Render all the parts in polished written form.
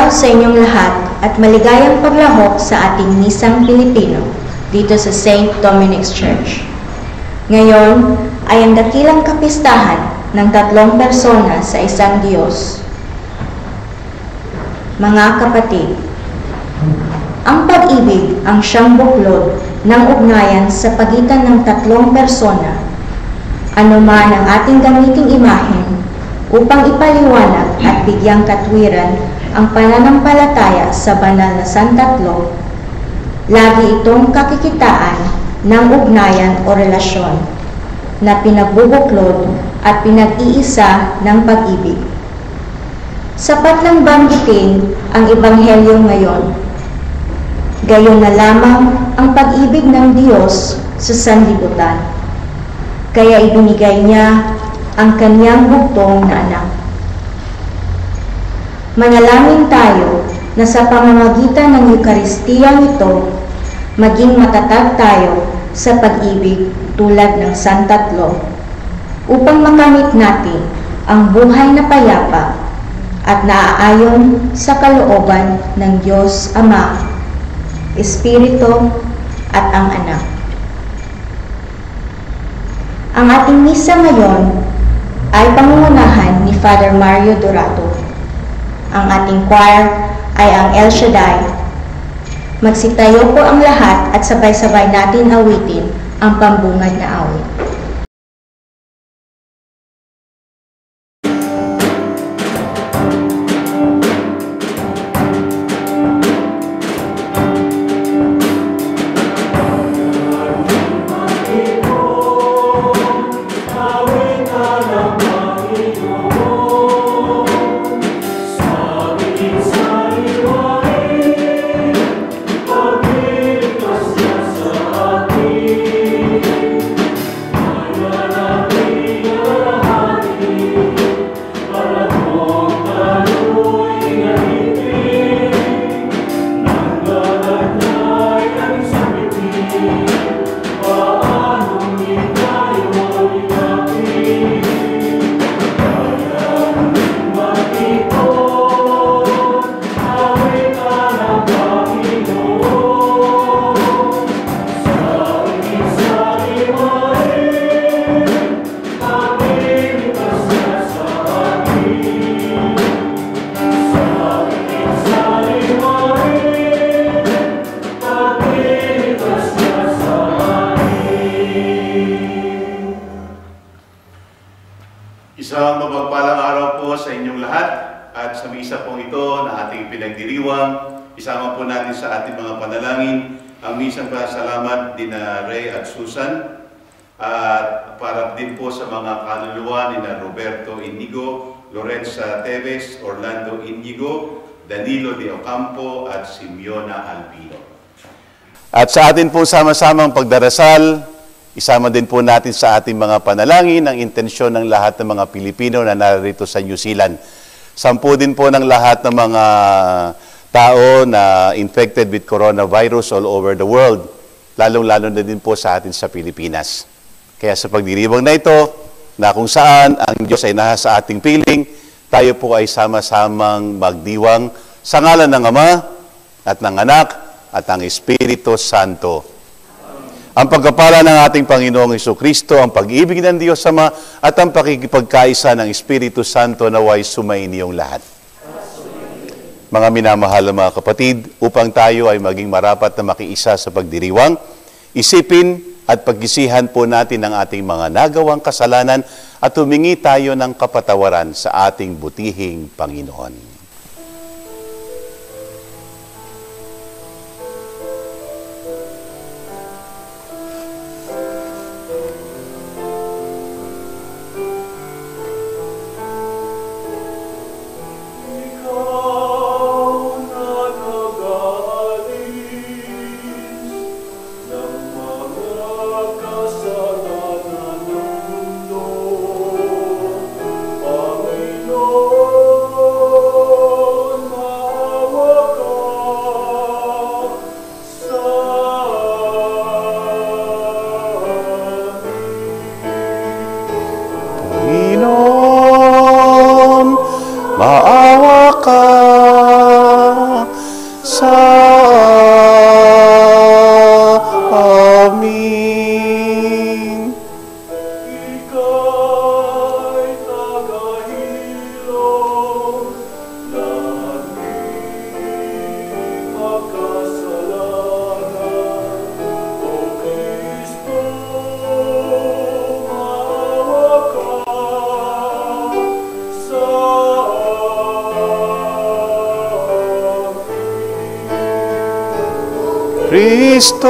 araw sa inyong lahat at maligayang paglahok sa ating misang Pilipino dito sa St. Dominic's Church. Ngayon ay ang dakilang kapistahan ng tatlong persona sa isang Diyos. Mga kapatid, ang pag-ibig ang siyang buklod ng ugnayan sa pagitan ng tatlong persona. Ano man ang ating gamiting imahen upang ipaliwanag at bigyang katwiran ang pananampalataya sa banal na santatlo, lagi itong kakikitaan ng ugnayan o relasyon na pinagbubuklod at pinag-iisa ng pag-ibig. Sapat lang banggitin ang Ebanghelyo ngayon. Gayon na lamang ang pag-ibig ng Diyos sa sanlibutan. Kaya ibinigay niya ang kanyang bugtong na anak. Manalangin tayo na sa pamamagitan ng Eukaristiyang ito, maging matatag tayo sa pag-ibig tulad ng santatlo, upang makamit natin ang buhay na payapa at naaayon sa kalooban ng Diyos Ama, Espiritu at ang Anak. Ang ating misa ngayon ay pangungunahan ni Father Mario Dorato. Ang ating choir ay ang El Shaddai. Magsitayo po ang lahat at sabay-sabay natin awitin ang pambungad na awit. Isang mapagpalang araw po sa inyong lahat at sa misa pong ito na ating pinagdiriwang, isama po natin sa ating mga panalangin ang misang pasalamat din na Ray at Susan at para din po sa mga kaluluwa ni na Roberto Inigo, Lorenza Teves, Orlando Inigo, Danilo de Ocampo at Simeona Albino. At sa atin po sama-samang pagdarasal, isama din po natin sa ating mga panalangin ang intensyon ng lahat ng mga Pilipino na narito sa New Zealand. Sampu din po ng lahat ng mga tao na infected with coronavirus all over the world, lalong-lalo na din po sa atin sa Pilipinas. Kaya sa pagdiriwang na ito, na kung saan ang Diyos ay nasa ating piling, tayo po ay sama-samang magdiwang sa ngalan ng Ama at ng Anak at ng Espiritu Santo. Ang pagkapala ng ating Panginoong Jesucristo, ang pag-ibig ng Diyos Ama at ang pakikipagkaisa ng Espiritu Santo naway sumainiyong lahat. Mga minamahal na mga kapatid, upang tayo ay maging marapat na makiisa sa pagdiriwang, isipin at pagkisihan po natin ang ating mga nagawang kasalanan at humingi tayo ng kapatawaran sa ating butihing Panginoon. Maawa ka Kristo,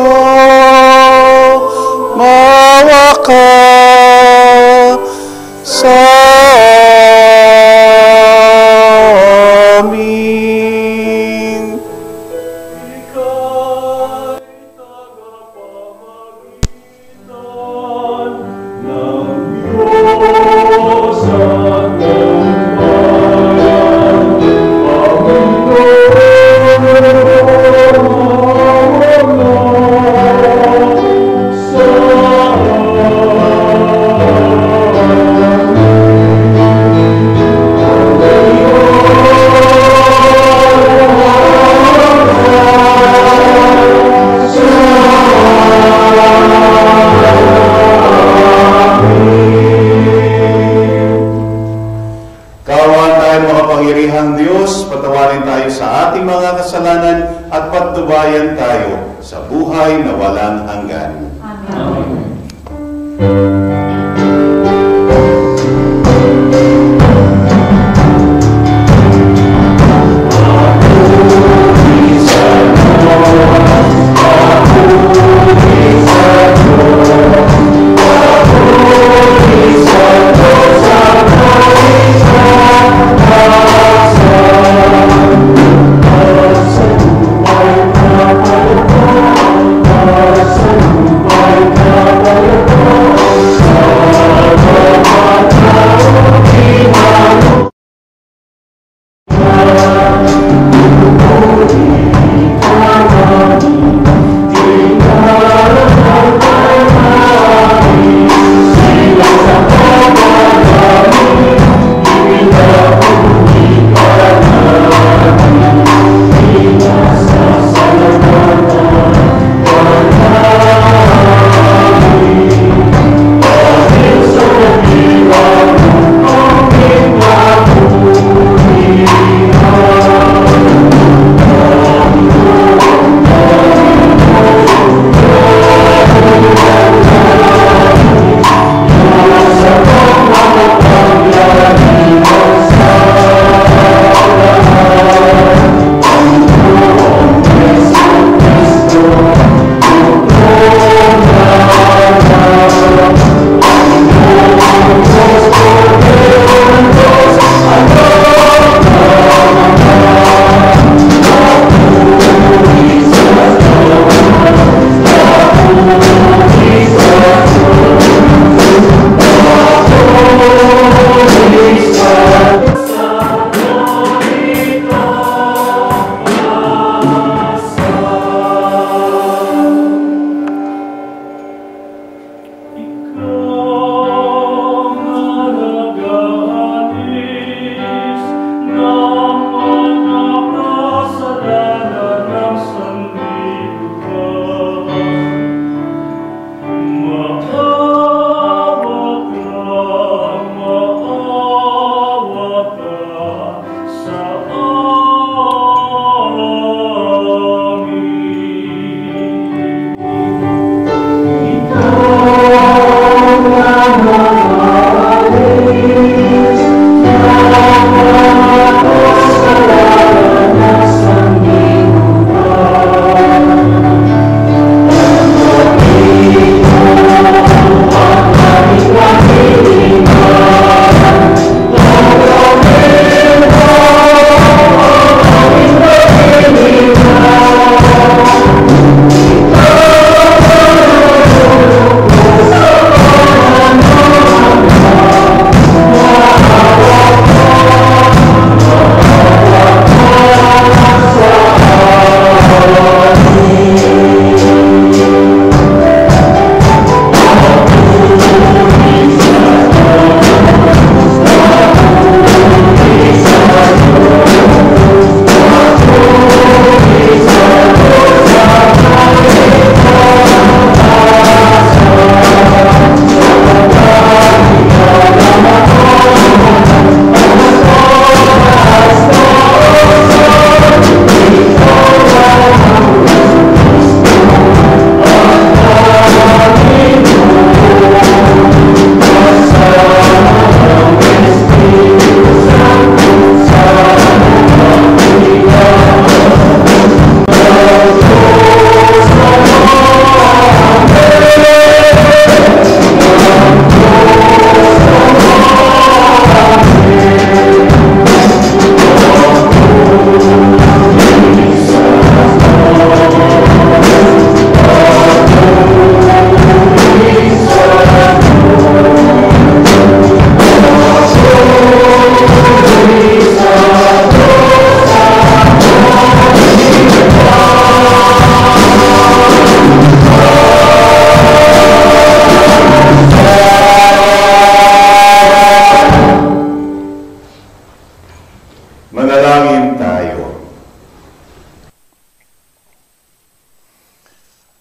maawa ka sa amin. Patawarin tayo sa ating mga kasalanan at patnubayan tayo sa buhay na walang hanggan. Amen.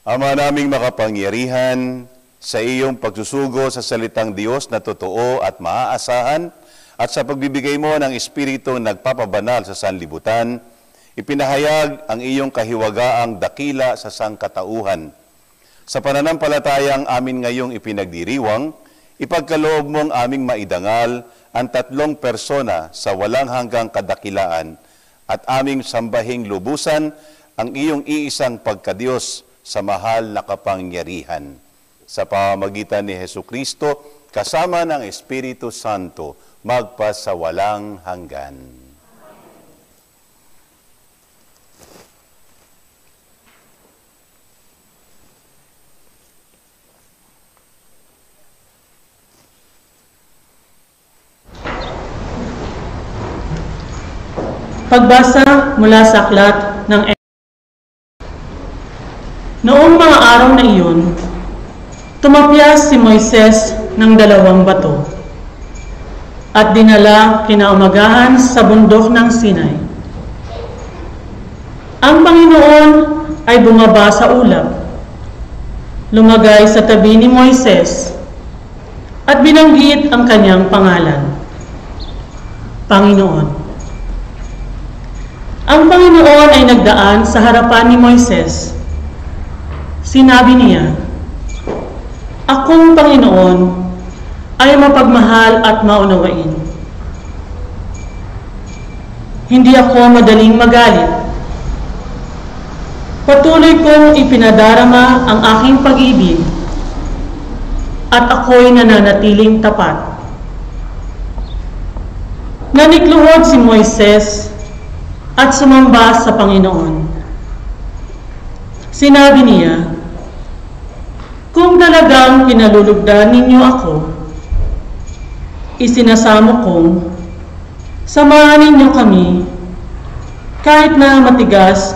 Ama naming makapangyarihan, sa iyong pagsusugo sa salitang Diyos na totoo at maaasahan, at sa pagbibigay mo ng Espiritu nagpapabanal sa sanlibutan, ipinahayag ang iyong kahiwagaang dakila sa sangkatauhan. Sa pananampalatayang amin ngayong ipinagdiriwang, ipagkaloob mong aming maidangal ang tatlong persona sa walang hanggang kadakilaan at aming sambahing lubusan ang iyong iisang pagkadiyos sa mahal na kapangyarihan. Sa pamamagitan ni Hesukristo, kasama ng Espiritu Santo, magpasawalang hanggan. Pagbasa mula sa aklat ng Noong mga araw na iyon, tumapyas si Moises ng 2 bato at dinala kinaumagahan sa bundok ng Sinai. Ang Panginoon ay bumaba sa ulap, lumagay sa tabi ni Moises at binanggit ang kanyang pangalan, Panginoon. Ang Panginoon ay nagdaan sa harapan ni Moises. Sinabi niya, "Akong Panginoon ay mapagmahal at maunawain. Hindi ako madaling magalit. Patuloy kong ipinadarama ang aking pag-ibig at ako'y nananatiling tapat." Nanikluhod si Moises at sumamba sa Panginoon. Sinabi niya, "Kung talagang pinalulugdan ninyo ako, isinasamo kong samahan ninyo kami kahit na matigas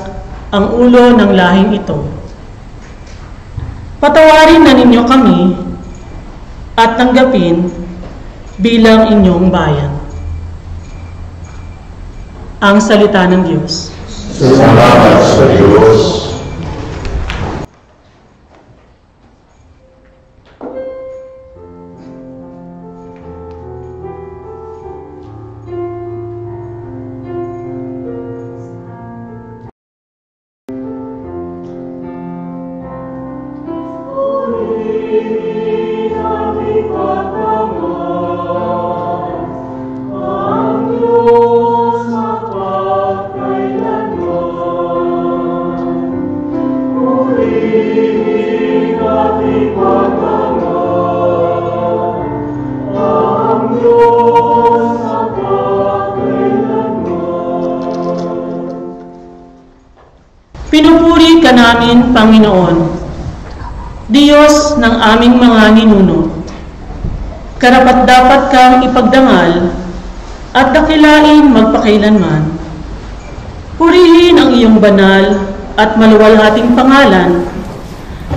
ang ulo ng lahing ito. Patawarin na ninyo kami at tanggapin bilang inyong bayan." Ang salita ng Diyos. Salamat sa Diyos. Pinupuri ka namin, Panginoon, Diyos ng aming mga ninuno. Karapat-dapat kang ipagdangal at dakilain magpakailanman. Purihin ang iyong banal at maluwalhating pangalan,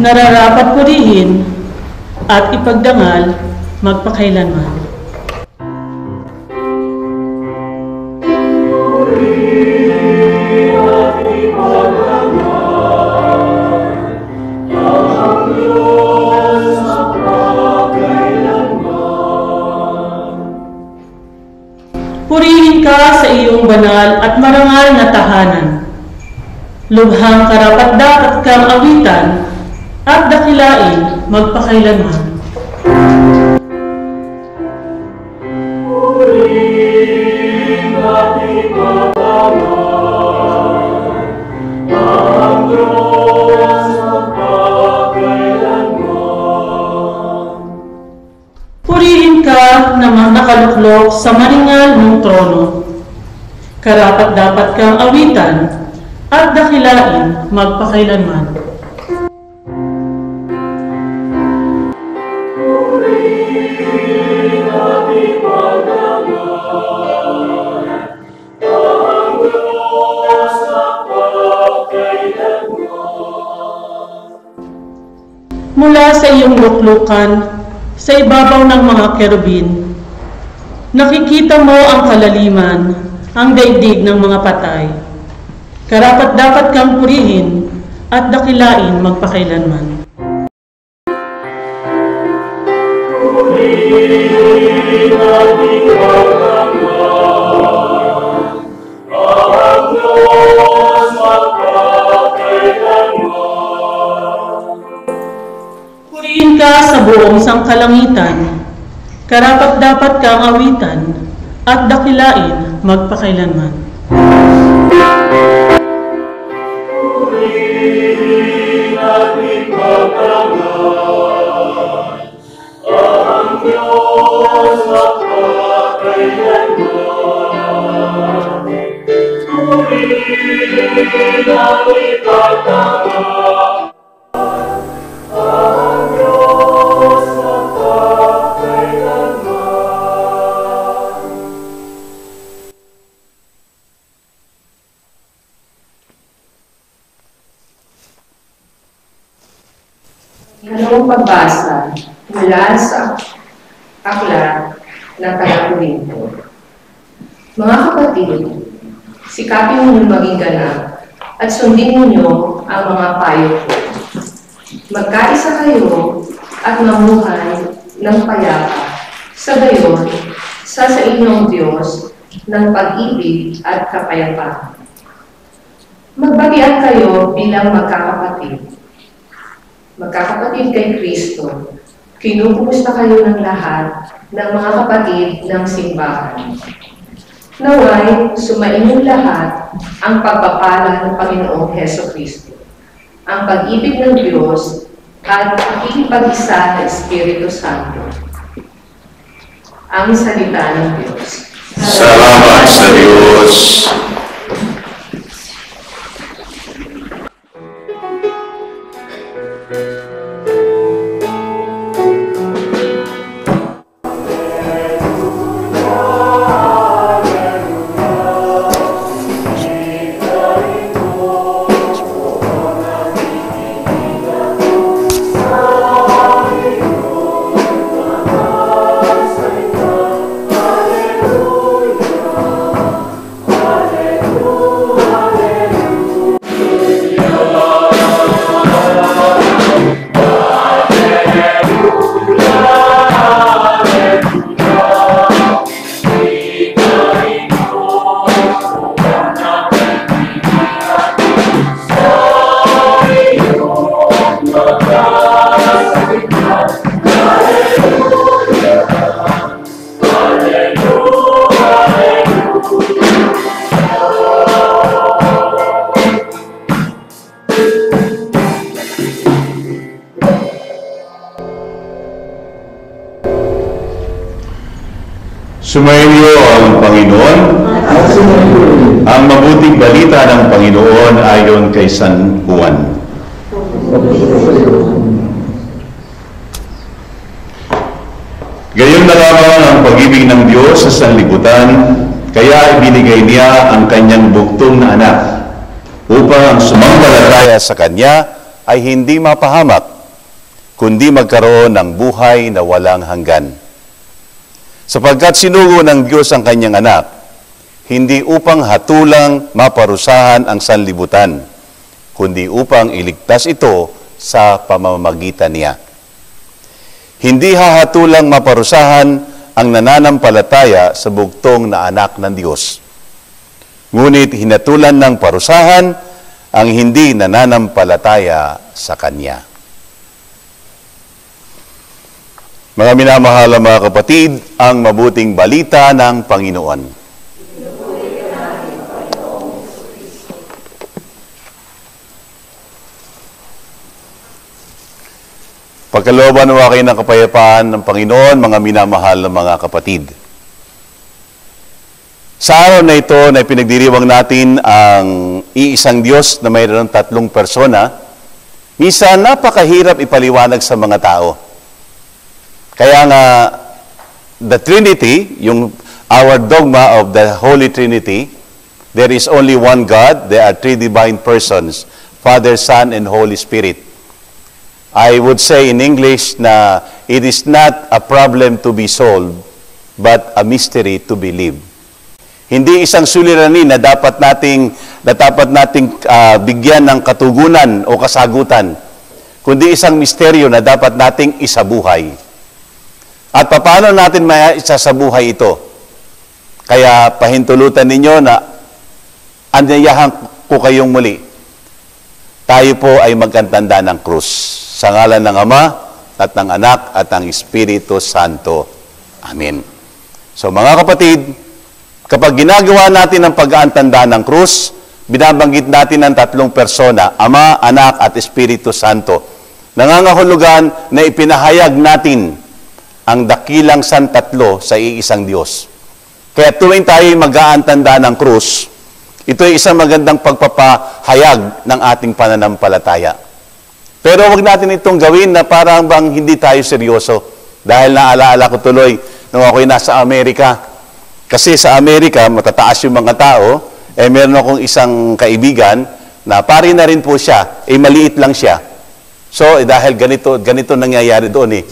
nararapat purihin at ipagdangal magpakailanman. Purihin ka sa iyong banal at marangal na tahanan. Lubhang karapat-dapat kang awitan at dakilain magpakailanman. Purihin at ipagdangal ang Diyos magpakailanman. Purihin ka na nakaluklok sa maringal mong trono. Karapat-dapat kang awitan at dakilain magpakailanman. Purihin at ipagdangal ang Diyos magpakailanman. Mula sa iyong luklukan, sa ibabaw ng mga kerubin, nakikita mo ang kalaliman, ang daigdig ng mga patay. Karapat-dapat kang purihin at dakilain magpakailanman. Purihin ka sa buong sangkalangitan, karapat-dapat kang awitan, at dakilain magpakailanman. Ikalawang pagbasa mula sa aklat ng Taga-Korinto. Mga kapatid, sikapin ninyong maging ganap at sundin ninyo ang mga payo ko. Magkaisa kayo at mamuhay ng payapa, sa gayon, sa inyong Diyos ng pag-ibig at kapayapaan. Magbagian kayo bilang magkakapatid. Magkakapatid kay Kristo, kinukumusta kayo ng lahat ng mga kapatid ng simbahan. Naway, sumainyong lahat ang pagpapala ng Panginoong Heso Kristo, ang pag-ibig ng Diyos at pakikipag-isa ng Espiritu Santo. Ang salita ng Diyos. Salamat sa Diyos. Sumainyo ang Panginoon. Ang mabuting balita ng Panginoon ayon kay San Juan. Gayon na lamang ang pag-ibig ng Diyos sa sanlibutan, kaya ibinigay niya ang kanyang buktong na anak, upang ang sumampalataya sa kanya ay hindi mapahamak, kundi magkaroon ng buhay na walang hanggan. Sapagkat sinugo ng Diyos ang kanyang anak, hindi upang hatulang maparusahan ang sanlibutan, kundi upang iligtas ito sa pamamagitan niya. Hindi hahatulang maparusahan ang nananampalataya sa bugtong na anak ng Diyos. Ngunit hinatulan ng parusahan ang hindi nananampalataya sa Kanya. Mga minamahal mga kapatid, ang mabuting balita ng Panginoon. Pagkalooban mo kayo ng kapayapaan ng Panginoon, mga minamahal na mga kapatid. Sa araw na ito na pinagdiriwang natin ang iisang Diyos na mayroon tatlong persona, minsan napakahirap ipaliwanag sa mga tao. Kaya nga, the Trinity, our dogma of the Holy Trinity, there is only one God, there are three divine persons, Father, Son, and Holy Spirit. I would say in English na it is not a problem to be solved, but a mystery to be lived. Hindi isang suliranin na dapat nating bigyan ng katugunan o kasagutan, kundi isang misteryo na dapat nating isabuhay. At paano natin may isasabuhay ito? Kaya pahintulutan ninyo na anyayahan ko kayong muli. Tayo po ay magkantanda ng krus. Sa ngalan ng Ama, at ng Anak, at ng Espiritu Santo. Amen. So mga kapatid, kapag ginagawa natin ang pag-aantanda ng krus, binabanggit natin ang tatlong persona, Ama, Anak, at Espiritu Santo. Nangangahulugan na ipinahayag natin ang dakilang santatlo sa iisang Diyos. Kaya tuwing tayo mag-aantanda ng krus, ito ay isang magandang pagpapahayag ng ating pananampalataya. Pero wag natin itong gawin na parang bang hindi tayo seryoso. Dahil naalaala ko tuloy nung ako'y nasa Amerika. Kasi sa Amerika, matataas yung mga tao. Meron akong isang kaibigan na pari na rin po siya. Maliit lang siya. So, dahil ganito nangyayari doon .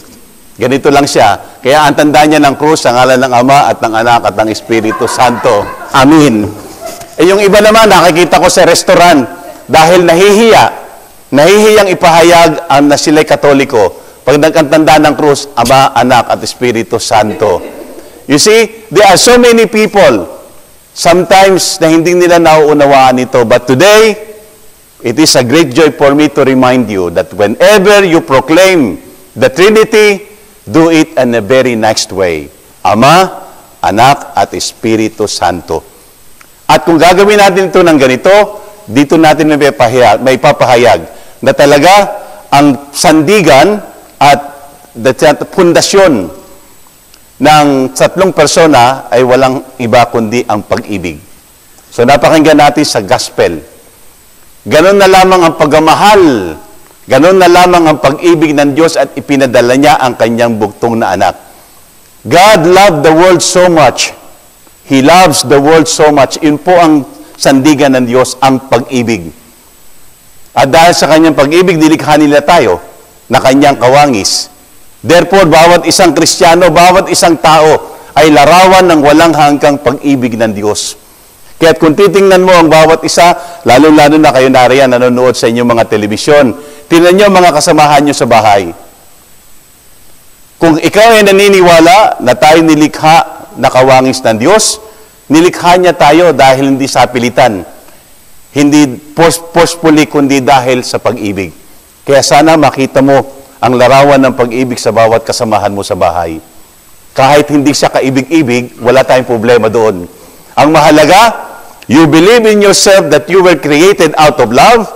Ganito lang siya. Kaya ang tanda niya ng krus, ang ngalan ng Ama at ng Anak at ng Espiritu Santo. Amen. Yung iba naman, nakikita ko sa restaurant dahil nahihiyang ipahayag ang na sila'y Katoliko. Pag nagkantanda ng krus, Ama, Anak at Espiritu Santo. You see, there are so many people, sometimes na hindi nila nauunawaan ito. But today, it is a great joy for me to remind you that whenever you proclaim the Trinity, do it in a very next way. Ama, Anak at Espiritu Santo. At kung gagawin natin ito ng ganito, dito natin may papahayag na talaga ang sandigan at pundasyon ng tatlong persona ay walang iba kundi ang pag-ibig. So napakinggan natin sa gospel. Ganon na lamang ang pagmamahal, ganon na lamang ang pag-ibig ng Diyos at ipinadala niya ang kanyang bugtong na anak. God loved the world so much. He loves the world so much. Yun po ang sandigan ng Diyos, ang pag-ibig. At dahil sa kanyang pag-ibig, nilikha nila tayo na kanyang kawangis. Therefore, bawat isang Kristiyano, bawat isang tao ay larawan ng walang hanggang pag-ibig ng Diyos. Kaya kung titingnan mo ang bawat isa, lalo-lalo na kayo nariyan nanonood sa inyong mga telebisyon, tingnan nyo mga kasamahan nyo sa bahay. Kung ikaw ay naniniwala na tayo nilikha na kawangis ng Diyos, nilikha niya tayo dahil hindi sa pilitan, hindi forcefully, kundi dahil sa pag-ibig. Kaya sana makita mo ang larawan ng pag-ibig sa bawat kasamahan mo sa bahay. Kahit hindi siya kaibig-ibig, wala tayong problema doon. Ang mahalaga, you believe in yourself that you were created out of love,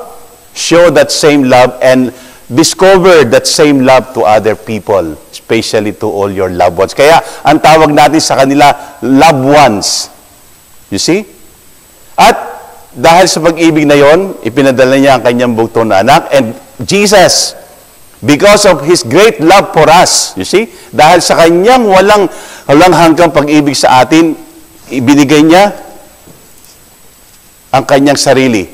show that same love, and discover that same love to other people, especially to all your loved ones. Kaya, ang tawag natin sa kanila, loved ones. You see? At dahil sa pag-ibig na yon, ipinadala niya ang kanyang bugtong na anak, and Jesus, because of His great love for us, you see, dahil sa kanyang walang hanggang pag-ibig sa atin, ibinigay niya ang kanyang sarili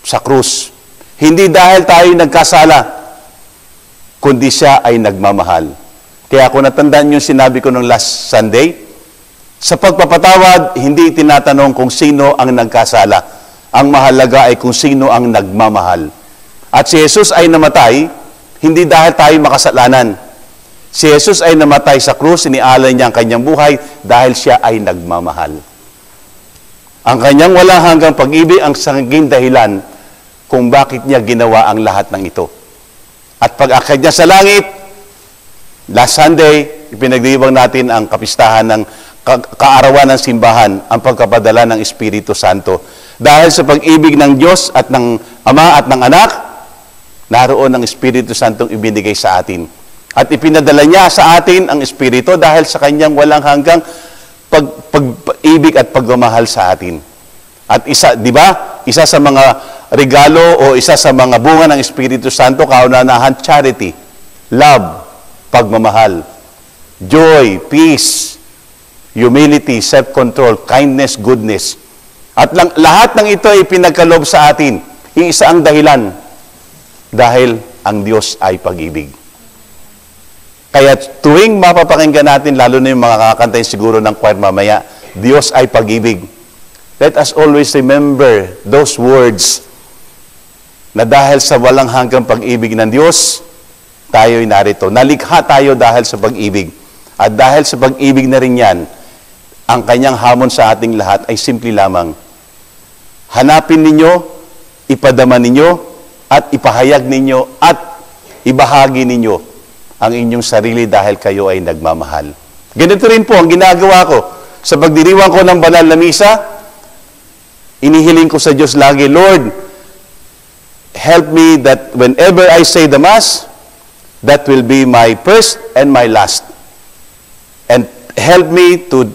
sa krus. Hindi dahil tayo nagkasala, kundi siya ay nagmamahal. Kaya kung natandaan yung sinabi ko nung last Sunday, sa pagpapatawad, hindi tinatanong kung sino ang nagkasala. Ang mahalaga ay kung sino ang nagmamahal. At si Jesus ay namatay, hindi dahil tayo makasalanan. Si Jesus ay namatay sa krus, inialay niya ang kanyang buhay dahil siya ay nagmamahal. Ang kanyang walang hanggang pag-ibig ang sanging dahilan kung bakit niya ginawa ang lahat ng ito. At pag-akyat niya sa langit, last Sunday, ipinagdiwang natin ang kapistahan ng kaarawan ng simbahan, ang pagkapadala ng Espiritu Santo. Dahil sa pag-ibig ng Diyos at ng Ama at ng Anak, naroon ang Espiritu Santong ibinigay sa atin. At ipinadala niya sa atin ang Espiritu dahil sa kanyang walang hanggang pag-ibig at pagmamahal sa atin. At isa, di ba? Isa sa mga regalo o isa sa mga bunga ng Espiritu Santo, kauna-unahan, charity, love, pagmamahal, joy, peace, humility, self-control, kindness, goodness. At lahat ng ito ay pinagkaloob sa atin. Iisa ang dahilan. Dahil ang Diyos ay pag-ibig. Kaya tuwing mapapakinggan natin, lalo na yung mga kakantay siguro ng choir mamaya, Diyos ay pag-ibig. let us always remember those words na dahil sa walang hanggang pag-ibig ng Diyos, tayo'y narito. Nalikha tayo dahil sa pag-ibig. At dahil sa pag-ibig na rin yan, ang kanyang hamon sa ating lahat ay simple lamang. Hanapin ninyo, ipadama ninyo, at ipahayag ninyo, at ibahagi ninyo ang inyong sarili dahil kayo ay nagmamahal. Ganito rin po ang ginagawa ko. Sa pagdiriwang ko ng banal na misa, inihiling ko sa Diyos lagi, Lord, help me that whenever I say the Mass, that will be my first and my last. And help me to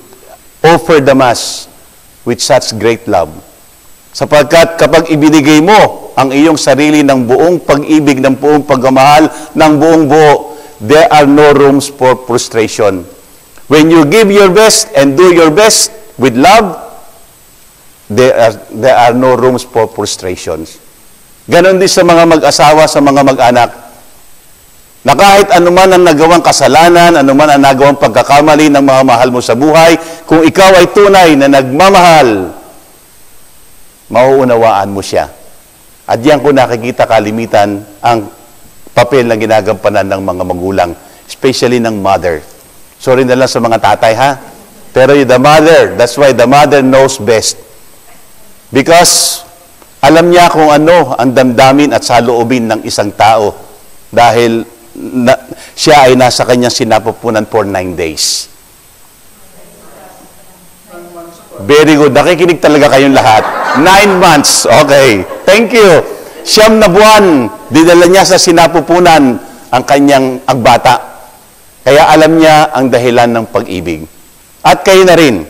offer the Mass with such great love. Sapagkat kapag ibinigay mo ang iyong sarili ng buong pag-ibig, ng buong pagmamahal, ng buong buo, there are no rooms for frustration. When you give your best and do your best with love, there are no rooms for frustrations. Ganon din sa mga mag-asawa, sa mga mag-anak, na kahit anuman ang nagawang kasalanan, anuman ang nagawang pagkakamali ng mga mahal mo sa buhay, kung ikaw ay tunay na nagmamahal, mauunawaan mo siya. At diyan ko nakikita kalimitan ang papel na ginagampanan ng mga magulang, especially ng mother. Sorry na lang sa mga tatay, ha? Pero the mother, that's why the mother knows best. Because alam niya kung ano ang damdamin at saloobin ng isang tao dahil siya ay nasa kanyang sinapupunan for 9 days. Very good. Nakikinig talaga kayong lahat. 9 months. Okay. Thank you. 9 na buwan, dinala niya sa sinapupunan ang kanyang agbata. Kaya alam niya ang dahilan ng pag-ibig. At kayo na rin.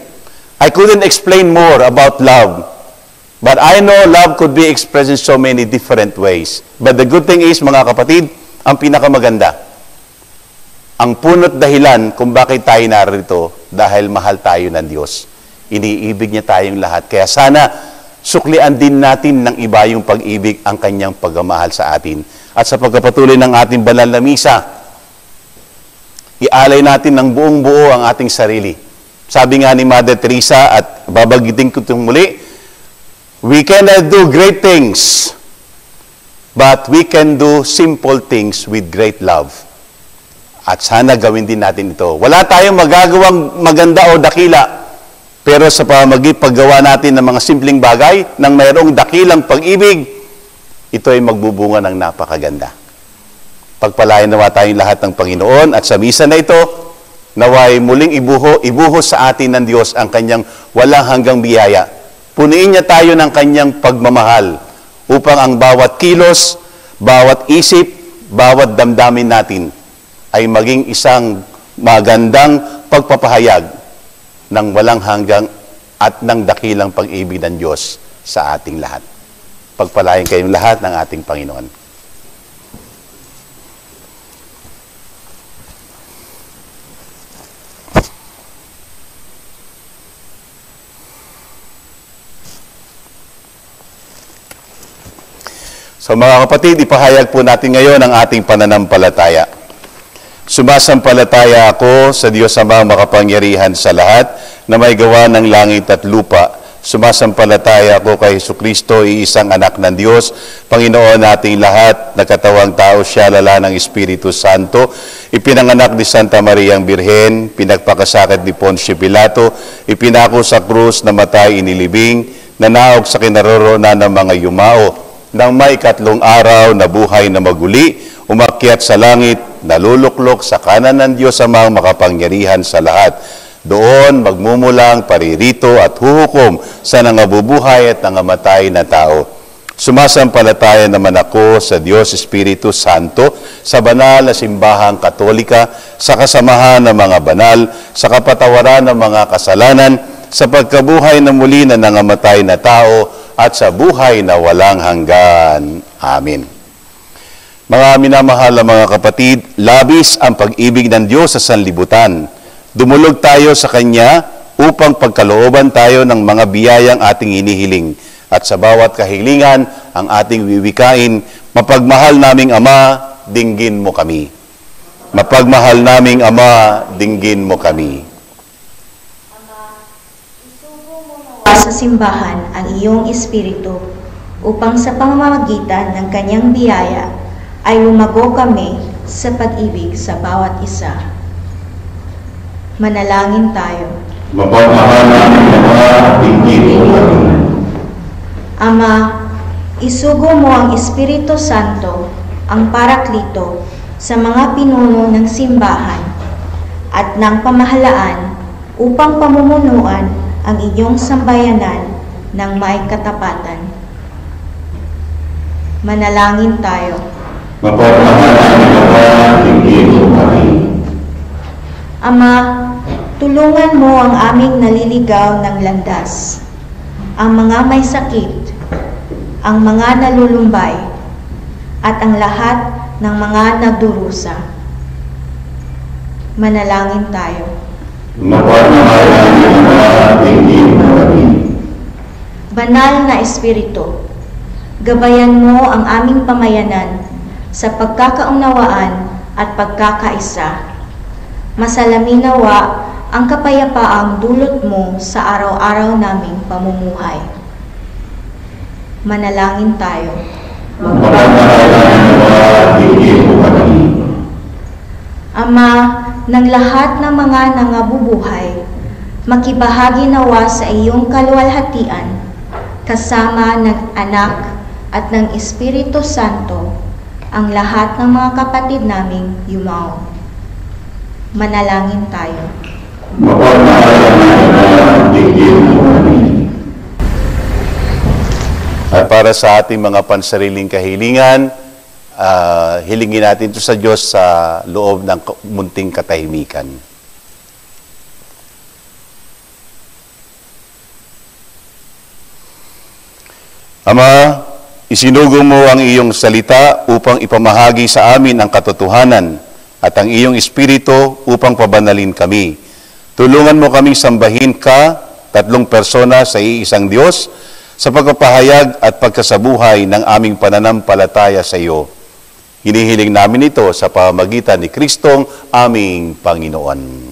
I couldn't explain more about love. But I know love could be expressed in so many different ways. But the good thing is, mga kapatid, ang pinakamaganda, ang punot dahilan kung bakit tayo narito, dahil mahal tayo ng Diyos. Iniibig niya tayong lahat. Kaya sana, suklian din natin ng iba yung pag-ibig, ang kanyang pagmamahal sa atin. At sa pagkapatuloy ng ating banal na misa, ialay natin ng buong buo ang ating sarili. Sabi nga ni Mother Teresa, at babagitin ko itong muli, we cannot do great things, but we can do simple things with great love. At sana gawin din natin ito. Wala tayong magagawang maganda o dakila, pero sa paggawa natin ng mga simpleng bagay, ng mayroong dakilang pag-ibig, ito ay magbubunga ng napakaganda. Pagpalain nawa tayong lahat ng Panginoon, at sa misa na ito, naway muling ibuhos sa atin ng Diyos ang kanyang walang hanggang biyaya. Puniin niya tayo ng kanyang pagmamahal upang ang bawat kilos, bawat isip, bawat damdamin natin ay maging isang magandang pagpapahayag ng walang hanggang at ng dakilang pag-ibig ng Diyos sa ating lahat. Pagpalain kayong lahat ng ating Panginoon. So mga kapatid, ipahayag po natin ngayon ang ating pananampalataya. Sumasampalataya ako sa Diyos Amang makapangyarihan sa lahat na may gawa ng langit at lupa. Sumasampalataya ako kay Jesucristo, iisang anak ng Diyos, Panginoon nating lahat, nagkatawang tao siya, lala ng Espiritu Santo, ipinanganak ni Santa Maria ang Birhen, pinagpakasakit ni Poncio Pilato, ipinako sa krus, namatay, inilibing, nanaog sa kinaroroonan ng mga yumao, nang may 3 araw na buhay na maguli, umakyat sa langit, naluluklok sa kanan ng Diyos Amang makapangyarihan sa lahat. Doon magmumulang, paririto at huhukom sa nangabubuhay at nangamatay na tao. Sumasampalataya naman ako sa Diyos Espiritu Santo, sa banal na simbahang Katolika, sa kasamahan ng mga banal, sa kapatawaran ng mga kasalanan, sa pagkabuhay na muli na nangamatay na tao, at sa buhay na walang hanggan. Amen. Mga minamahal na mga kapatid, labis ang pag-ibig ng Diyos sa sanlibutan. Dumulog tayo sa Kanya upang pagkalooban tayo ng mga biyayang ating inihiling. At sa bawat kahilingan, ang ating wiwikain, mapagmahal naming Ama, dinggin mo kami. Mapagmahal naming Ama, dinggin mo kami. sa simbahan ang iyong Espiritu upang sa pamamagitan ng kanyang biyaya ay lumago kami sa pag-ibig sa bawat isa. Manalangin tayo. Mapagmahal namin Ama, tingin mo kami. Ama, isugo mo ang Espiritu Santo, ang Paraklito, sa mga pinuno ng simbahan at ng pamahalaan upang pamumunuan ang inyong sambayanan ng may katapatan. Manalangin tayo. Mapagmahal namin Ama, tingin mo kami. Ama, tulungan mo ang aming naliligaw ng landas, ang mga may sakit, ang mga nalulumbay, at ang lahat ng mga nagdurusa. Manalangin tayo. Mapagmahal namin Ama, tingin mo kami. Banal na Espiritu, gabayan mo ang aming pamayanan sa pagkakaunawaan at pagkakaisa. Masalamin nawa ang kapayapaang dulot mo sa araw-araw naming pamumuhay. Manalangin tayo. Mapagmahal namin Ama, tingin mo kami. Ama, ng lahat ng mga nangabubuhay, makibahagi nawa sa iyong kaluwalhatian, kasama ng Anak at ng Espiritu Santo, ang lahat ng mga kapatid naming yumao. Manalangin tayo. Mapagmahal namin Ama, tingin mo kami. At para sa ating mga pansariling kahilingan, hilingin natin ito sa Diyos sa loob ng munting katahimikan. Ama, isinugo mo ang iyong salita upang ipamahagi sa amin ang katotohanan at ang iyong Espiritu upang pabanalin kami. Tulungan mo kaming sambahin ka, tatlong persona sa iisang Diyos, sa pagpapahayag at pagkasabuhay ng aming pananampalataya sa iyo. Hinihiling namin ito sa pamamagitan ni Kristong aming Panginoon.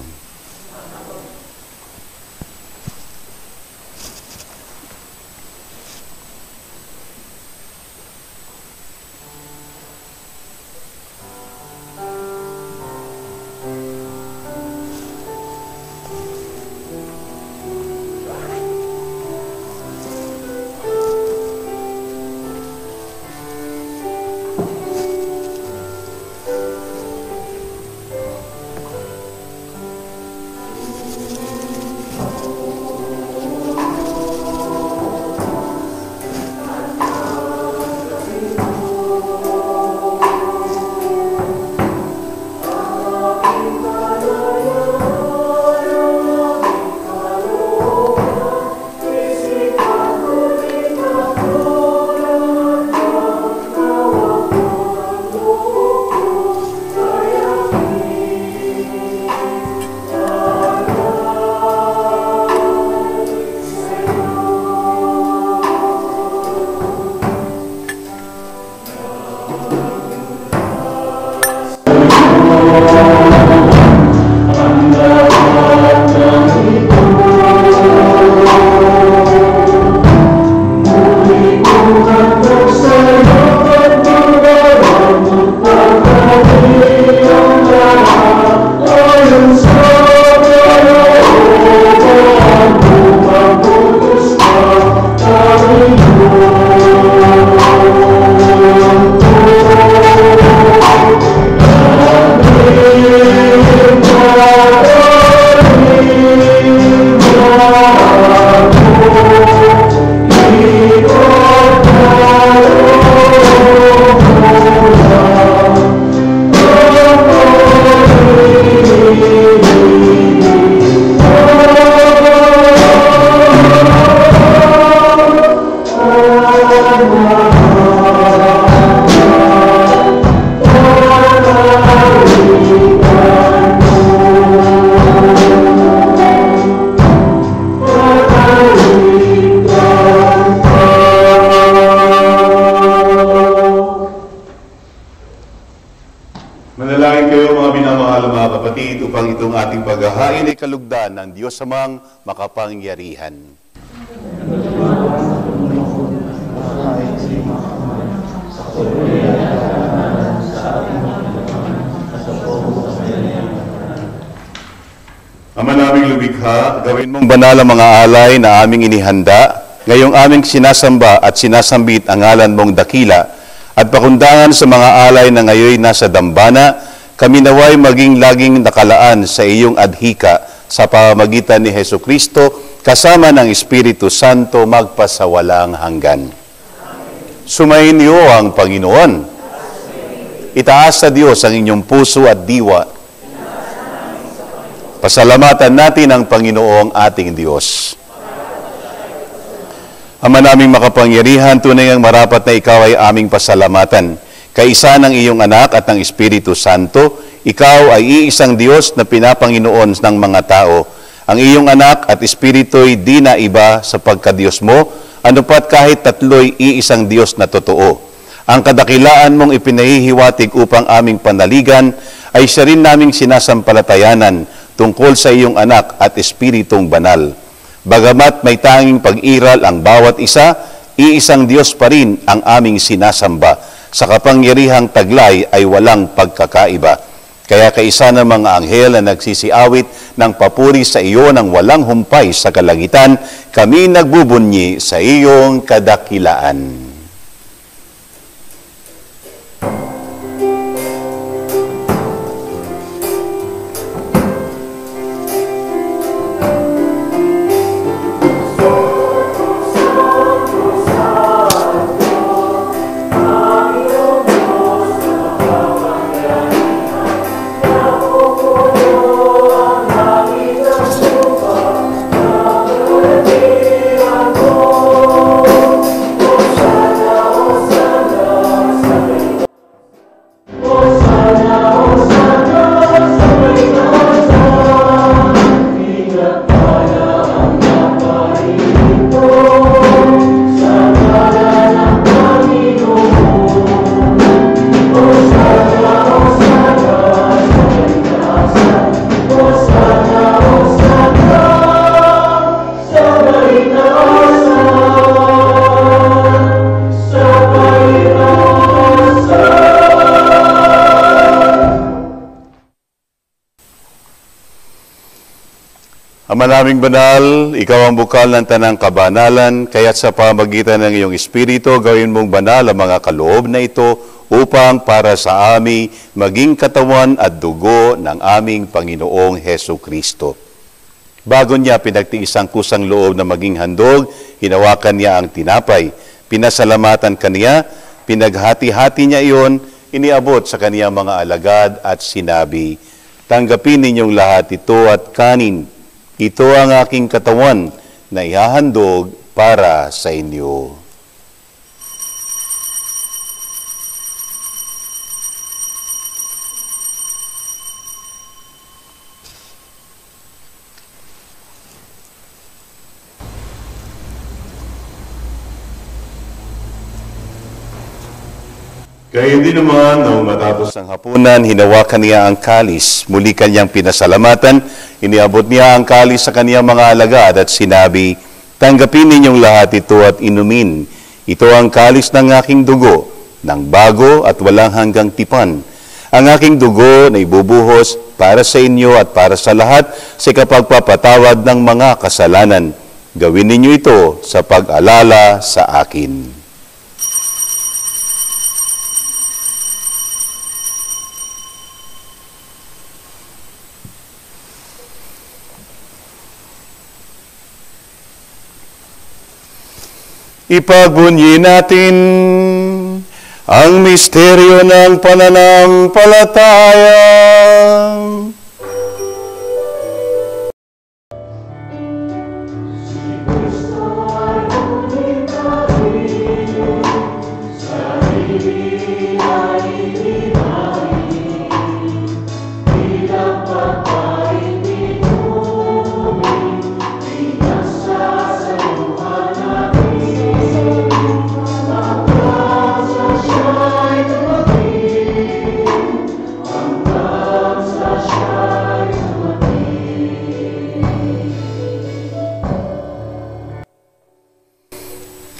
Manalangin kayo mga minamahal mga kapatid upang itong ating paghahain ay kalugdan ng Diyos amang makapangyarihan. aming lumikha, gawin mong Banal ang mga alay na aming inihanda, ngayong aming sinasamba at sinasambit ang ngalan mong dakila, at pakundangan sa mga alay na ngayon nasa dambana, kami naway maging laging nakalaan sa iyong adhika sa pamamagitan ni Hesu Kristo, kasama ng Espiritu Santo magpasawalang hanggan. Sumayin niyo ang Panginoon. Itaas sa Diyos ang inyong puso at diwa. Pasalamatan natin ang Panginoong ating Diyos. Ama naming makapangyarihan, tunay ang marapat na ikaw ay aming pasalamatan. Kaisa ng iyong anak at ng Espiritu Santo, ikaw ay iisang Diyos na pinapanginoon ng mga tao. Ang iyong anak at Espiritu'y di na iba sa pagka-Diyos mo, anupat kahit tatlo'y iisang Diyos na totoo. Ang kadakilaan mong ipinahihiwatig upang aming panaligan ay siya rin naming sinasampalatayanan tungkol sa iyong anak at Espiritong banal. Bagamat may tanging pag-iral ang bawat isa, iisang Diyos pa rin ang aming sinasamba. Sa kapangyarihang taglay ay walang pagkakaiba. Kaya kaisa ng mga anghel na nagsisiawit ng papuri sa iyo ng walang humpay sa kalangitan, kami nagbubunyi sa iyong kadakilaan. Ama naming banal, ikaw ang bukal ng tanang kabanalan, kaya't sa pamagitan ng iyong Espiritu, gawin mong banal ang mga kaloob na ito upang para sa amin maging katawan at dugo ng aming Panginoong Hesu Kristo. Bago niya pinagtiis ang kusang loob na maging handog, hinawakan niya ang tinapay, pinasalamatan kaniya, pinaghati-hati niya iyon, iniabot sa kaniyang mga alagad at sinabi, "Tanggapin ninyong lahat ito at kanin. Ito ang aking katawan na ihahandog para sa inyo." Kaya din naman, nung matapos Ang hapunan, hinawakan niya ang kalis. Muli kanyang pinasalamatan. Iniabot niya ang kalis sa kaniyang mga alagad at sinabi, "Tanggapin ninyong lahat ito at inumin. Ito ang kalis ng aking dugo, ng bago at walang hanggang tipan. Ang aking dugo na ibubuhos para sa inyo at para sa lahat sa kapagpapatawad ng mga kasalanan. Gawin ninyo ito sa pag-alala sa akin." Ipagbunyi natin ang misteryo ng pananampalataya. Shine.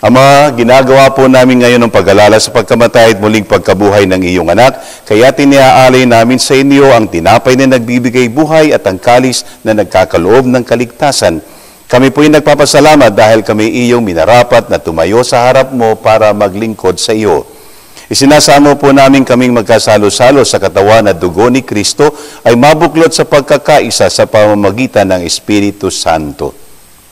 Ama, ginagawa po namin ngayon ang pag-alala sa pagkamatay at muling pagkabuhay ng iyong anak, kaya tiniaalay namin sa inyo ang tinapay na nagbibigay buhay at ang kalis na nagkakaloob ng kaligtasan. Kami po'y nagpapasalamat dahil kami iyong minarapat na tumayo sa harap mo para maglingkod sa iyo. Isinasamo po namin kaming magkasalo-salo sa katawan at dugo ni Kristo ay mabuklod sa pagkakaisa sa pamamagitan ng Espiritu Santo.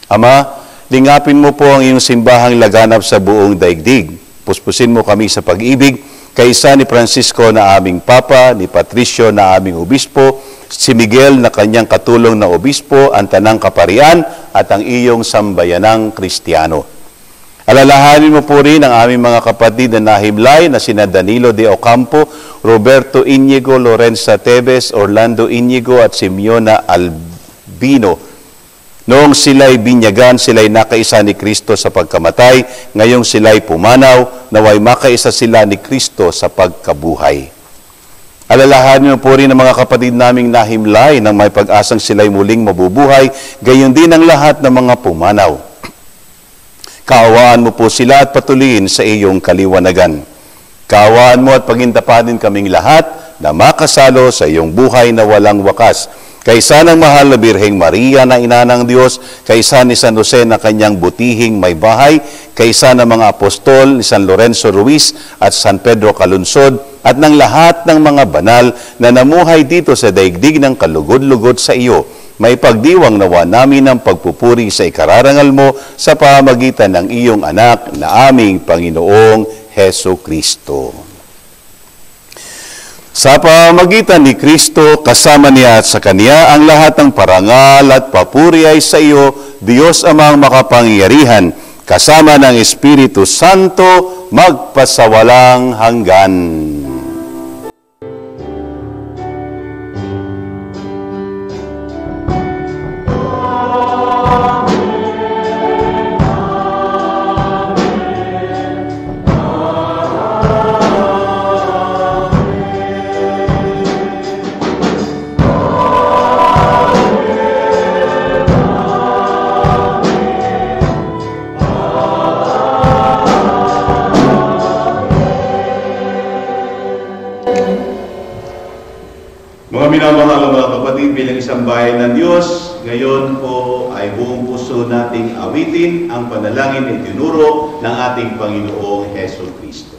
Ama, lingapin mo po ang iyong simbahang laganap sa buong daigdig. Puspusin mo kami sa pag-ibig, kaisa ni Francisco na aming Papa, ni Patricio na aming Obispo, si Miguel na kanyang katulong na Obispo, ang Tanang Kaparian at ang iyong sambayanang Kristiyano. Alalahanin mo po rin ang aming mga kapatid na nahimlay na sina Danilo de Ocampo, Roberto Inigo, Lorenza Tevez, Orlando Inigo at Simeona Albino. Noong sila'y binyagan, sila'y nakaisa ni Kristo sa pagkamatay, ngayong sila'y pumanaw, naway makaisa sila ni Kristo sa pagkabuhay. Alalahanin mo po rin ang mga kapatid naming nahimlay nang may pag-asang sila'y muling mabubuhay, gayon din ang lahat ng mga pumanaw. Kaawaan mo po sila at patuloyin sa iyong kaliwanagan. Kaawaan mo at pagindapanin kaming lahat na makasalo sa iyong buhay na walang wakas. Kaysa ng mahal na Birheng Maria na ina ng Diyos, kaysa ni San Jose na kanyang butihing may bahay, kaysa ng mga apostol ni San Lorenzo Ruiz at San Pedro Calunsod, at ng lahat ng mga banal na namuhay dito sa daigdig ng kalugod-lugod sa iyo, may pagdiwang nawa namin ang pagpupuri sa ikararangal mo sa pamamagitan ng iyong anak na aming Panginoong Heso Kristo. Sa pamamagitan ni Kristo, kasama niya at sa Kanya, ang lahat ng parangal at papuri ay sa iyo, Diyos Amang makapangyarihan, kasama ng Espiritu Santo, magpasawalang hanggan. Mga minamahal mga kapatid, bilang isang bayan ng Diyos, ngayon po ay buong puso nating awitin ang panalangin na itinuro ng ating Panginoong Heso Kristo.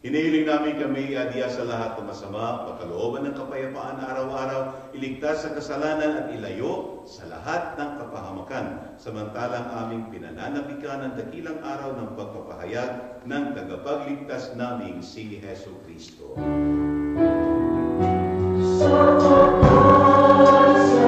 Hinihiling namin kami iadya sa lahat ng masama, pagkalooban ng kapayapaan araw-araw, iligtas sa kasalanan at ilayo sa lahat ng kapahamakan, samantalang aming pinananabikan ang dakilang araw ng pagpapahayag ng tagapagligtas naming si Heso Kristo. Sa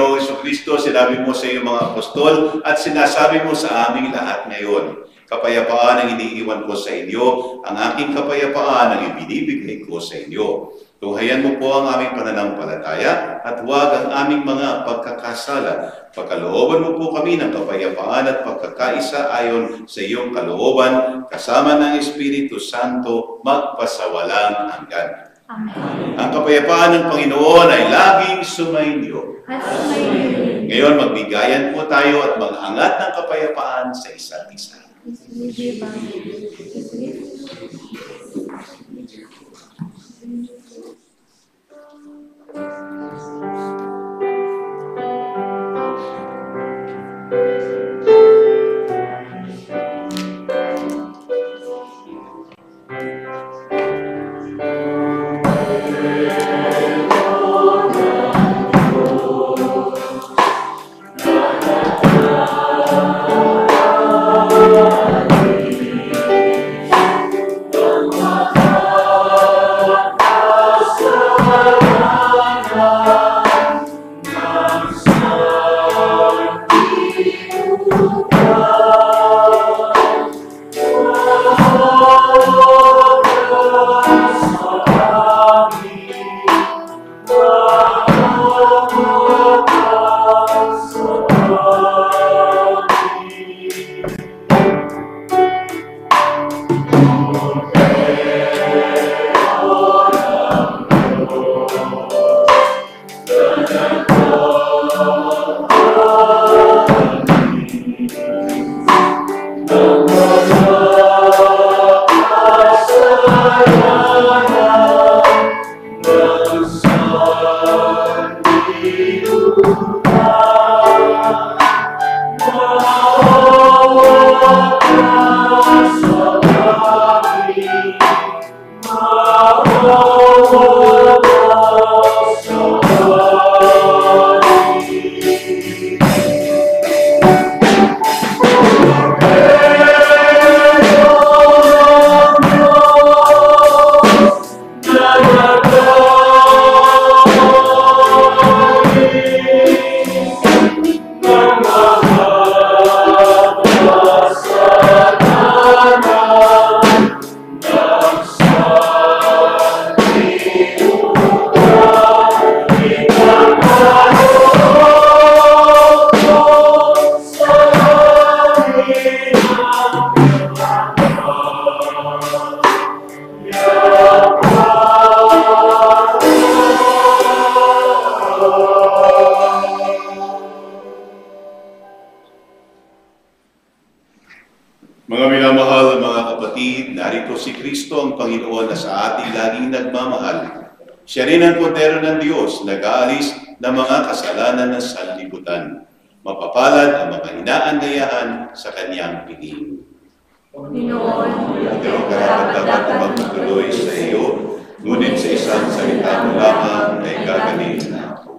Panginoong Jesucristo, sinabi mo sa iyong mga apostol at sinasabi mo sa aming lahat ngayon, kapayapaan ang iniiwan ko sa inyo, ang aking kapayapaan ang ibinibigay ko sa inyo. Tunghayan mo po ang aming pananampalataya at huwag ang aming mga pagkakasala. Pagkalooban mo po kami ng kapayapaan at pagkakaisa ayon sa iyong kalooban, kasama ng Espiritu Santo, magpasawalang hanggan. Amen. Ang kapayapaan ng Panginoon ay laging sumainyo. At sumayin. Ngayon, magbigayan po tayo at mag-angat ng kapayapaan sa isa't isa. Mga minamahal na mga kapatid, narito si Kristo ang Panginoon na sa ating laging nagmamahal. Siya rin ang kordero ng Diyos, nag-aalis ng mga kasalanan ng sanlibutan. Mapapalad ang mga inaanyayahan sa kanyang piling. Panginoon, Hindi mo karapat-dapat na magpatuloy sa iyo, ngunit sa isang salita mo lamang ay gagaling na ako.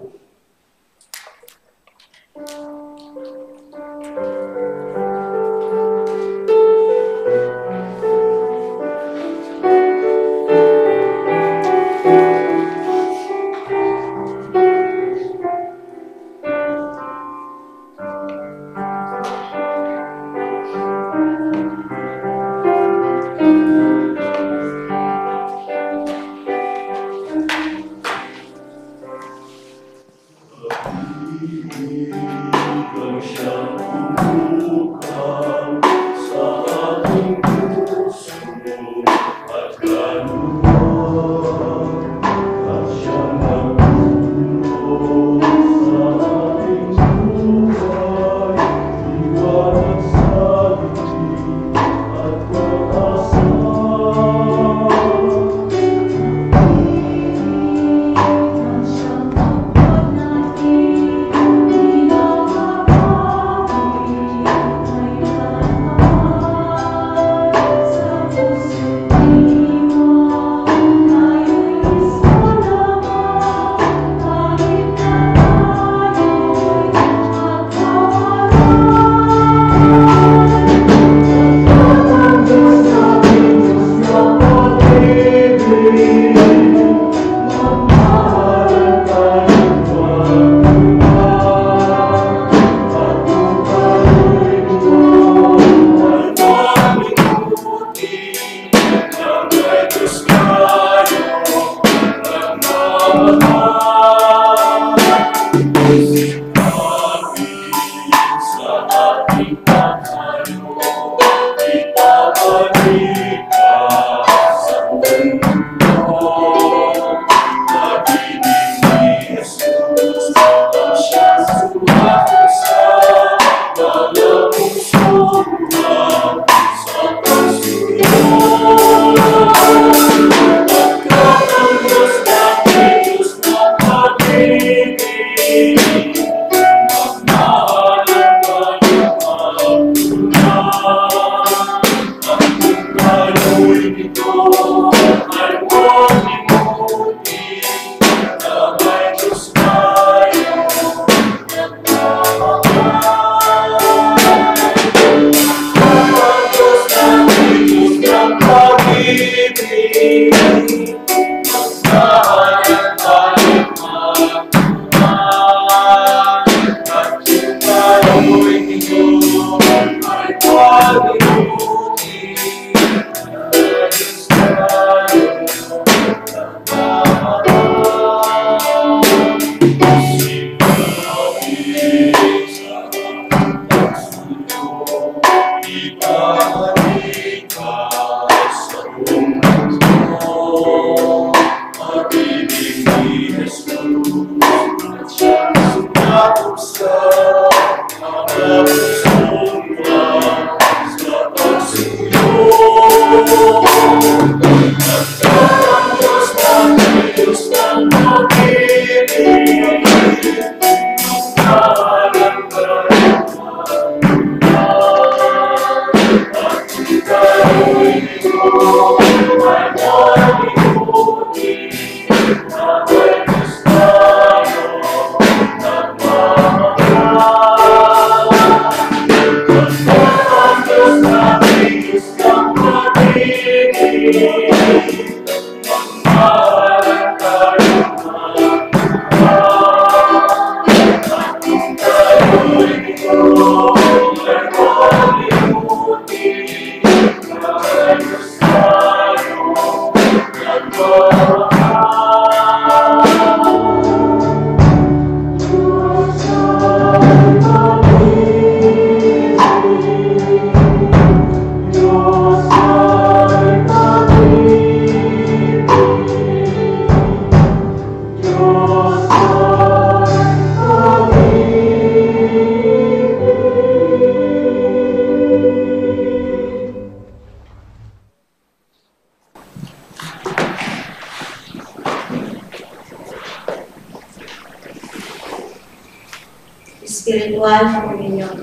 Espiritual na komunyon.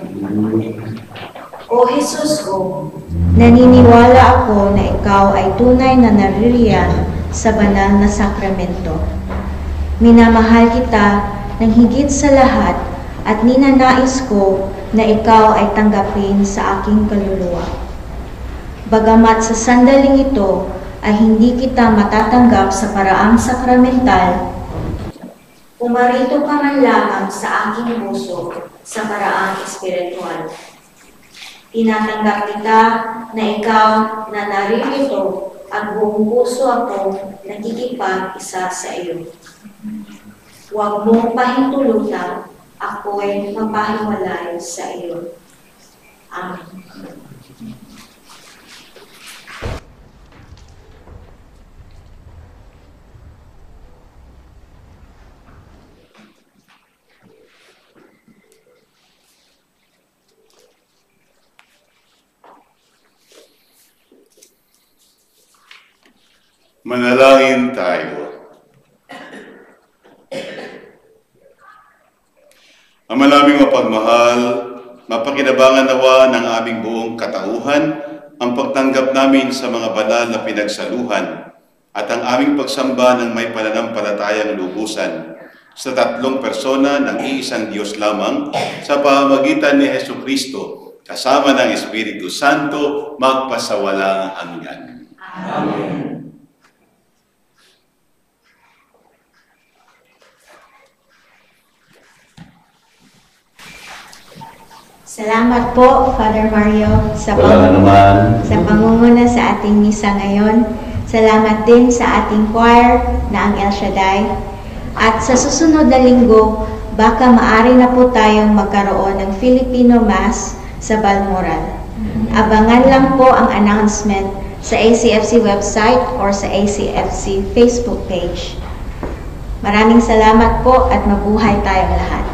O Jesus ko, naniniwala ako na ikaw ay tunay na naririyan sa banal na sakramento. Minamahal kita ng higit sa lahat at ninanais ko na ikaw ay tanggapin sa aking kaluluwa. Bagamat sa sandaling ito ay hindi kita matatanggap sa paraang sakramental, pumarito ka man lamang sa aking puso sa paraang espiritual. Tinatanggap kita na ikaw na naririto at buong puso ako nakikipag-isa sa iyo. Huwag mong pahintulutan, ako'y mapahiwalay sa iyo. Amen. Manalangin tayo. Ang malaming mapagmahal, mapakinabangan nawa ng aming buong katauhan ang pagtanggap namin sa mga banal na pinagsaluhan at ang aming pagsamba ng may pananampalatayang lubusan sa tatlong persona ng iisang Diyos lamang sa pamamagitan ni Jesucristo kasama ng Espiritu Santo magpasawalang hanggan. Amen. Salamat po, Father Mario, sa pangunguna sa ating misa ngayon. Salamat din sa ating choir na ang El Shaddai. At sa susunod na linggo, baka maaari na po tayong magkaroon ng Filipino Mass sa Balmoral. Abangan lang po ang announcement sa ACFC website or sa ACFC Facebook page. Maraming salamat po at mabuhay tayong lahat.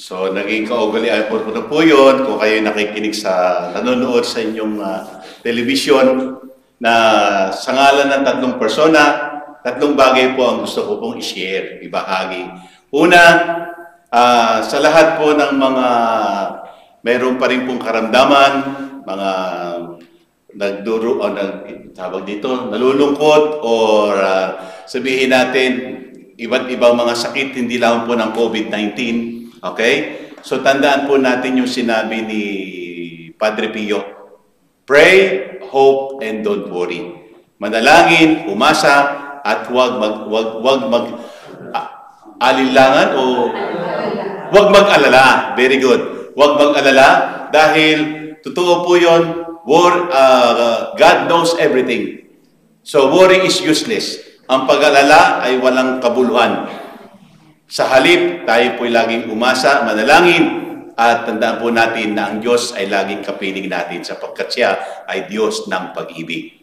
So, naging kaugalian po na po yun kung kayo nakikinig sa nanonood sa inyong telebisyon na sa ngalan ng tatlong persona, tatlong bagay po ang gusto ko pong i-share, ibahagi. Una, sa lahat po ng mga mayroon pa rin pong karamdaman, mga tawag dito, nalulungkot, or sabihin natin, iba't ibang mga sakit, hindi lang po ng COVID-19. Okay? So tandaan po natin yung sinabi ni Padre Pio. Pray, hope, and don't worry. Manalangin, umasa, at wag alinlangan o wag mag-alala. Very good. Wag mag-alala dahil totoo po yun. God knows everything. So worry is useless. Ang pag-alala ay walang kabuluhan. Sa halip, tayo po'y laging umasa, manalangin, at tandaan po natin na ang Diyos ay laging kapiling natin sapagkat siya ay Diyos ng pag-ibig.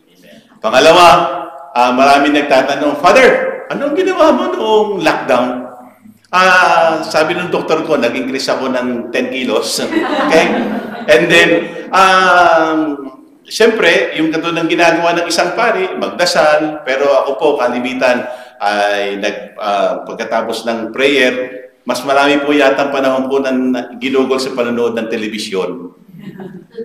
Pangalawa, marami nagtatanong, Father, anong ginawa mo noong lockdown? Sabi ng doktor ko, nag-increase ako ng 10 kilos. Okay? And then, siyempre, yung katulad ng ginagawa ng isang pari, magdasal, pero ako po, kalimitan, ay pagkatapos ng prayer, mas marami po yata ang panahon po ng ginugol sa panonood ng telebisyon.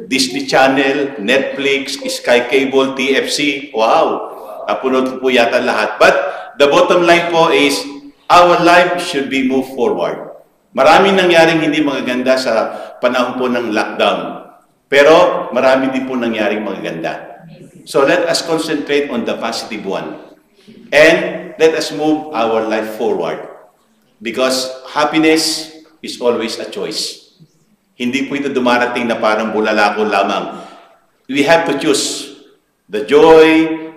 Disney Channel, Netflix, Sky Cable, TFC, wow! Napunod ko po yata lahat. But the bottom line po is, our life should be moved forward. Maraming nangyaring hindi magaganda sa panahon po ng lockdown. Pero marami din po nangyaring magaganda. So let us concentrate on the positive one. And let us move our life forward. Because happiness is always a choice. Hindi po ito dumarating na parang bulalako lamang. We have to choose the joy,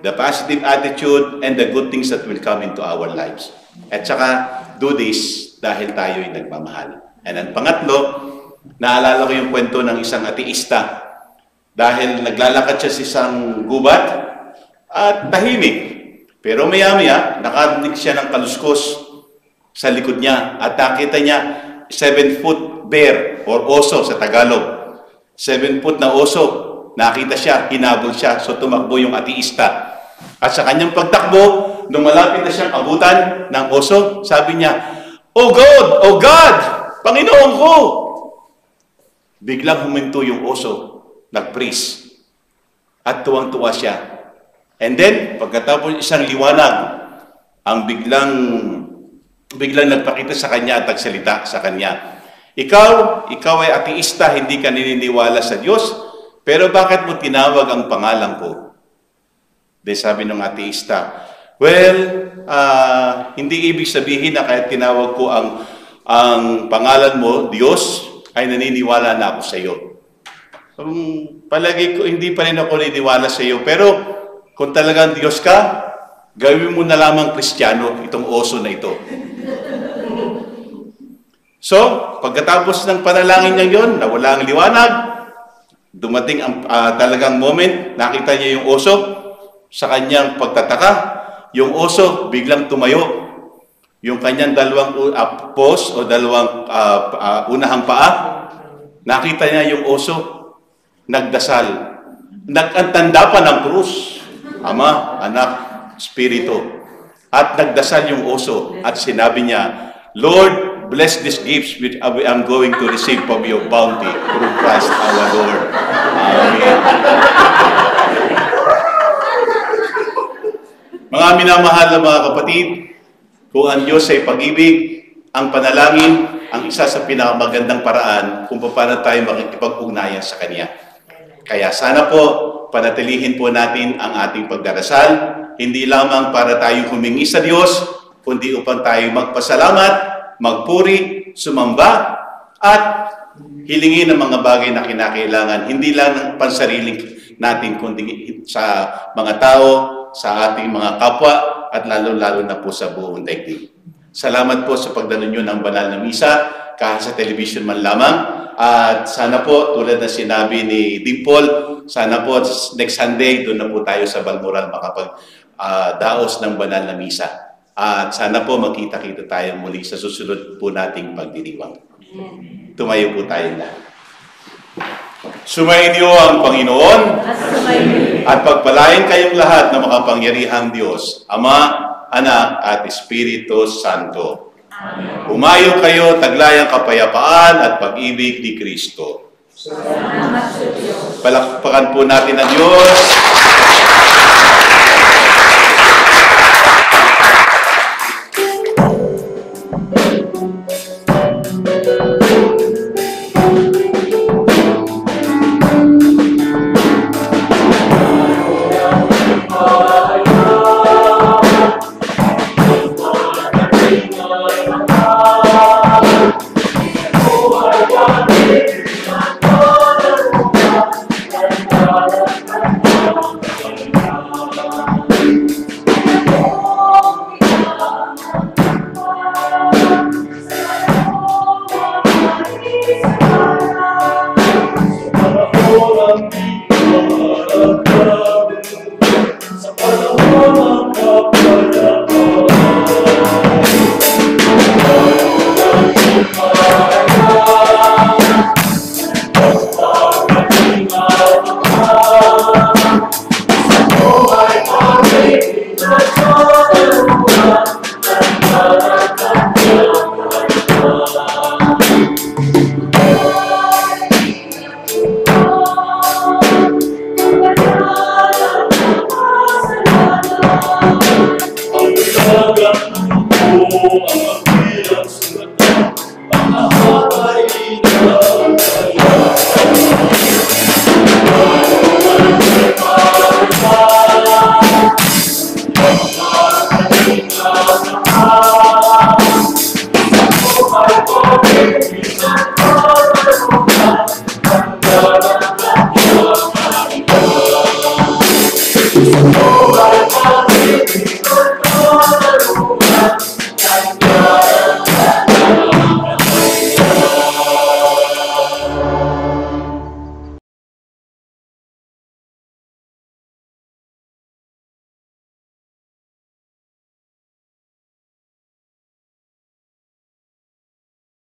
the positive attitude, and the good things that will come into our lives. At saka, do this dahil tayo ay nagmamahal. And ang pangatlo, naalala ko yung kwento ng isang ateista. Dahil naglalakad siya sa isang gubat at tahimik. Pero maya-maya, nakarinig siya ng kaluskos sa likod niya at nakita niya 7-foot bear or oso sa Tagalog. 7-foot na oso. Nakita siya, hinabol siya. So tumakbo yung ateista. At sa kanyang pagtakbo, nung malapit na siyang abutan ng oso, sabi niya, "Oh God! Oh God! Panginoon ko!" Biglang huminto yung oso. Nag-freeze. At tuwang-tuwa siya. And then, pagkatapos isang liwanag, ang biglang nagpakita sa kanya at nagsalita sa kanya. Ikaw ay ateista, hindi ka naniniwala sa Diyos, pero bakit mo tinawag ang pangalan ko? De sabi ng ateista, well, hindi ibig sabihin na kahit tinawag ko ang pangalan mo, Diyos, ay naniniwala na ako sa iyo. Palagi ko, hindi pa rin ako naniniwala sa iyo, pero kung talagang Diyos ka, gawin mo na lamang Kristiyano itong oso na ito. So, pagkatapos ng panalangin niya yon, nawala ang liwanag, dumating ang talagang moment, nakita niya yung oso, sa kanyang pagtataka, yung oso biglang tumayo. Yung kanyang dalawang paws o dalawang unahang paa, nakita niya yung oso, nagdasal. Nagkantanda pa ng krus, Ama, Anak, Espiritu. At nagdasal yung oso at sinabi niya, Lord, bless these gifts which I am going to receive from your bounty through Christ our Lord. Amen. Mga minamahal na mga kapatid, kung ang Diyos ay pag-ibig, ang panalangin, ang isa sa pinakamagandang paraan kung paano tayo makikipag-ugnayan sa Kanya. Kaya sana po, panatilihin po natin ang ating pagdarasal, hindi lamang para tayo humingi sa Diyos, kundi upang tayo magpasalamat, magpuri, sumamba, at hilingin ang mga bagay na kinakailangan, hindi lang ng pansariling natin, kundi sa mga tao, sa ating mga kapwa, at lalo-lalo na po sa buong daigdig. Salamat po sa pagdalo nyo ng banal na misa, kahit sa television man lamang. At sana po, tulad na sinabi ni Dimple, sana po next Sunday, doon na po tayo sa Balmoral makapag-daos ng banal na misa. At sana po magkita-kita tayo muli sa susunod po nating pagdiriwang. Tumayo po tayo na. Sumainyo ang Panginoon at pagpalain kayong lahat na makapangyarihang Diyos, Ama, Anak at Espiritu Santo. Amen. Umayo kayo, taglayang kapayapaan at pag-ibig ni Kristo. Salamat sa Diyos. Palakpakan po natin ang Diyos.